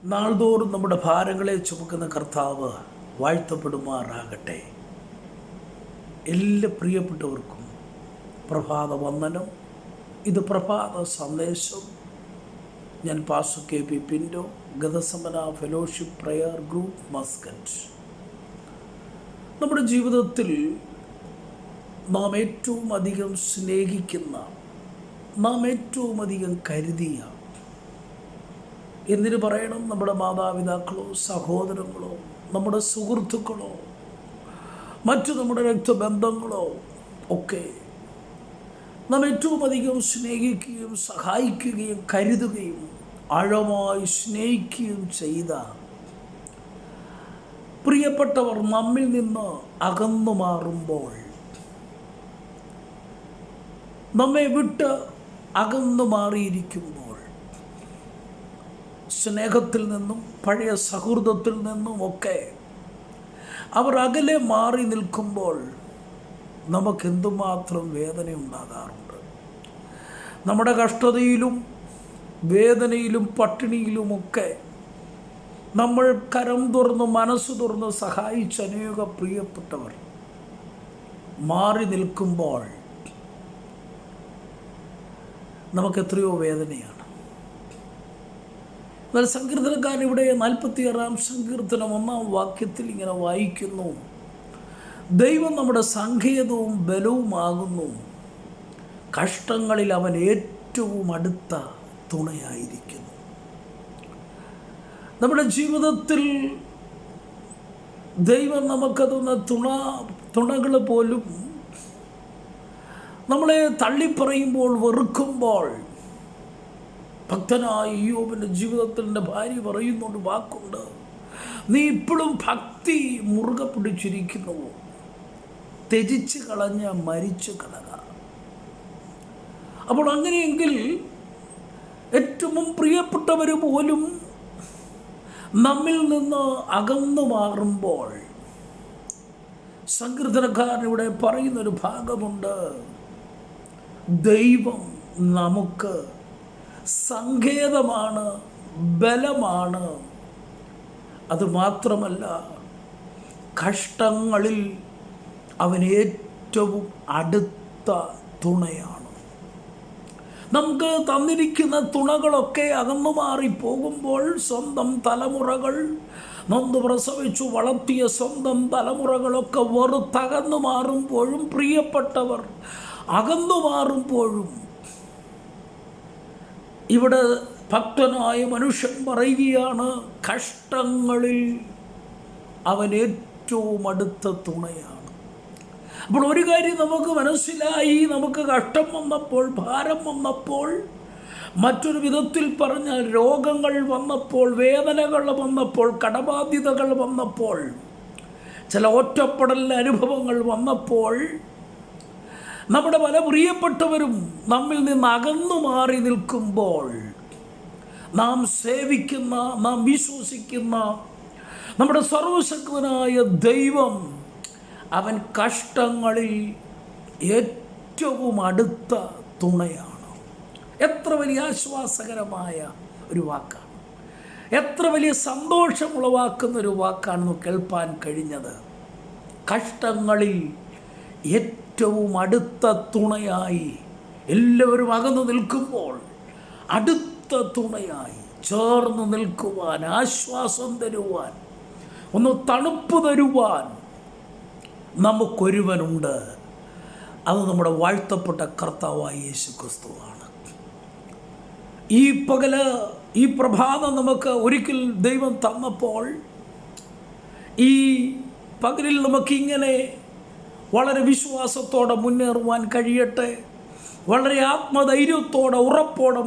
നാൾതോറും നമ്മുടെ ഭാരങ്ങളെ ചുമക്കുന്ന കർത്താവ് വാഴ്ത്തപ്പെടുമാറാകട്ടെ. എല്ലാ പ്രിയപ്പെട്ടവർക്കും പ്രഭാത വന്ദനം. ഇത് പ്രഭാത സന്ദേശം. ഞാൻ pastor KP Pinto, Gethsemane fellowship prayer group, Muscat. നമ്മുടെ ജീവിതത്തിൽ നാം ഏറ്റവും അധികം സ്നേഹിക്കുന്ന, നാം ഏറ്റവും അധികം കരുതിയ, എന്തിനു പറയണം, നമ്മുടെ മാതാപിതാക്കളോ സഹോദരങ്ങളോ നമ്മുടെ സുഹൃത്തുക്കളോ മറ്റു നമ്മുടെ രക്തബന്ധങ്ങളോ ഒക്കെ നാം ഏറ്റവും അധികം സ്നേഹിക്കുകയും സഹായിക്കുകയും കരുതുകയും ആഴമായി സ്നേഹിക്കുകയും ചെയ്ത പ്രിയപ്പെട്ടവർ നമ്മിൽ നിന്ന് അകന്നു മാറുമ്പോൾ, നമ്മെ വിട്ട് അകന്നു മാറിയിരിക്കുമ്പോൾ, സ്നേഹത്തിൽ നിന്നും പഴയ സൗഹൃദത്തിൽ നിന്നും ഒക്കെ അവർ അകലെ മാറി നിൽക്കുമ്പോൾ നമുക്കെന്തുമാത്രം വേദന ഉണ്ടാകാറുണ്ട്. നമ്മുടെ കഷ്ടതയിലും വേദനയിലും പട്ടിണിയിലുമൊക്കെ നമ്മൾ കരം തുറന്ന് മനസ്സ് തുറന്ന് സഹായിച്ച അനേക പ്രിയപ്പെട്ടവർ മാറി നിൽക്കുമ്പോൾ നമുക്കെത്രയോ വേദനയാണ്. എന്നാൽ സങ്കീർത്തനക്കാരൻ ഇവിടെ 46-ാം സങ്കീർത്തനം 1-ാം വാക്യത്തിൽ ഇങ്ങനെ വായിക്കുന്നു: ദൈവം നമ്മുടെ സങ്കേതവും ബലവുമാകുന്നു, കഷ്ടങ്ങളിൽ അവൻ ഏറ്റവും അടുത്ത തുണയായിരിക്കുന്നു. നമ്മുടെ ജീവിതത്തിൽ ദൈവം നമുക്ക് തന്ന തുണകൾ പോലും നമ്മളെ തള്ളിപ്പറയുമ്പോൾ, വെറുക്കുമ്പോൾ, ഭക്തനായ ഇയ്യോബിൻ്റെ ജീവിതത്തിൻ്റെ ഭാര്യ പറയുന്നുണ്ട്, വാക്കുണ്ട്: നീ ഇപ്പോഴും ഭക്തി മുറുകെ പിടിച്ചിരിക്കുന്നുവോ? ത്യജിച്ച് കളഞ്ഞ മരിച്ചു കളക. അപ്പോൾ അങ്ങനെയെങ്കിൽ ഏറ്റവും പ്രിയപ്പെട്ടവർ പോലും നമ്മിൽ നിന്ന് അകന്നു മാറുമ്പോൾ സങ്കീർത്തനക്കാരൻ ഇവിടെ പറയുന്നൊരു ഭാഗമുണ്ട്: ദൈവം നമുക്ക് സങ്കേതമാണ്, ബലമാണ്. അതുമാത്രമല്ല, കഷ്ടങ്ങളിൽ അവൻ ഏറ്റവും അടുത്ത തുണയാണ്. നമുക്ക് തന്നിരിക്കുന്ന തുണകളൊക്കെ അകന്നു മാറിപ്പോകുമ്പോൾ, സ്വന്തം തലമുറകൾ, നൊന്ത് പ്രസവിച്ചു വളർത്തിയ സ്വന്തം തലമുറകളൊക്കെ വെറുത്തകന്നു മാറുമ്പോഴും, പ്രിയപ്പെട്ടവർ അകന്നു മാറുമ്പോഴും, ഇവിടെ ഭക്തനായ മനുഷ്യൻ പറയുകയാണ്, കഷ്ടങ്ങളിൽ അവൻ ഏറ്റവും അടുത്ത തുണയാണ്. അപ്പോൾ ഒരു കാര്യം നമുക്ക് മനസ്സിലായി: നമുക്ക് കഷ്ടം വന്നപ്പോൾ, ഭാരം വന്നപ്പോൾ, മറ്റൊരു വിധത്തിൽ പറഞ്ഞാൽ രോഗങ്ങൾ വന്നപ്പോൾ, വേദനകൾ വന്നപ്പോൾ, കടബാധ്യതകൾ വന്നപ്പോൾ, ചില ഒറ്റപ്പെടൽ അനുഭവങ്ങൾ വന്നപ്പോൾ, നമ്മുടെ പല പ്രിയപ്പെട്ടവരും നമ്മിൽ നിന്ന് അകന്നു മാറി നിൽക്കുമ്പോൾ, നാം സേവിക്കുന്ന, നാം വിശ്വസിക്കുന്ന നമ്മുടെ സർവശക്തനായ ദൈവം അവൻ കഷ്ടങ്ങളിൽ ഏറ്റവും അടുത്ത തുണയാണ്. എത്ര വലിയ ആശ്വാസകരമായ ഒരു വാക്കാണ്, എത്ര വലിയ സന്തോഷമുളവാക്കുന്ന ഒരു വാക്കാണ് കേൾപ്പാൻ കഴിഞ്ഞത്. കഷ്ടങ്ങളിൽ ഏറ്റവും അടുത്ത തുണയായി, എല്ലാവരും അകന്നു നിൽക്കുമ്പോൾ അടുത്ത തുണയായി ചേർന്ന് നിൽക്കുവാൻ, ആശ്വാസം തരുവാൻ, ഒന്ന് തണുപ്പ് തരുവാൻ നമുക്കൊരുവനുണ്ട്. അത് നമ്മുടെ വാഴ്ത്തപ്പെട്ട കർത്താവായ യേശു ക്രിസ്തുവാണ്. ഈ പകല്, ഈ പ്രഭാതം നമുക്ക് ഒരിക്കൽ ദൈവം തന്നപ്പോൾ, ഈ പകലിൽ നമുക്കിങ്ങനെ വളരെ വിശ്വാസത്തോടെ മുന്നേറുവാൻ കഴിയട്ടെ, വളരെ ആത്മധൈര്യത്തോടെ ഉറപ്പോടെ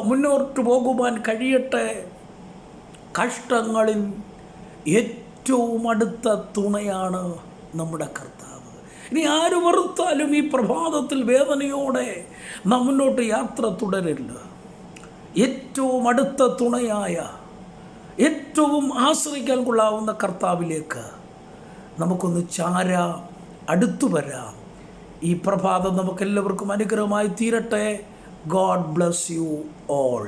മുന്നോട്ട് പോകുവാൻ കഴിയട്ടെ. കഷ്ടങ്ങളിൽ ഏറ്റവും അടുത്ത തുണയാണ് നമ്മുടെ കർത്താവ്. ഇനി ആര് വെറുത്താലും ഈ പ്രഭാതത്തിൽ വേദനയോടെ നാം മുന്നോട്ട് യാത്ര തുടരില്ല. ഏറ്റവും അടുത്ത തുണയായ, ഏറ്റവും ആശ്രയിക്കാൻ കൊള്ളാവുന്ന കർത്താവിലേക്ക് നമുക്കൊന്ന് ചാരാം, അടുത്തു വരാം. ഈ പ്രഭാതം നമുക്കെല്ലാവർക്കും അനുഗ്രഹമായി തീരട്ടെ. God bless you all.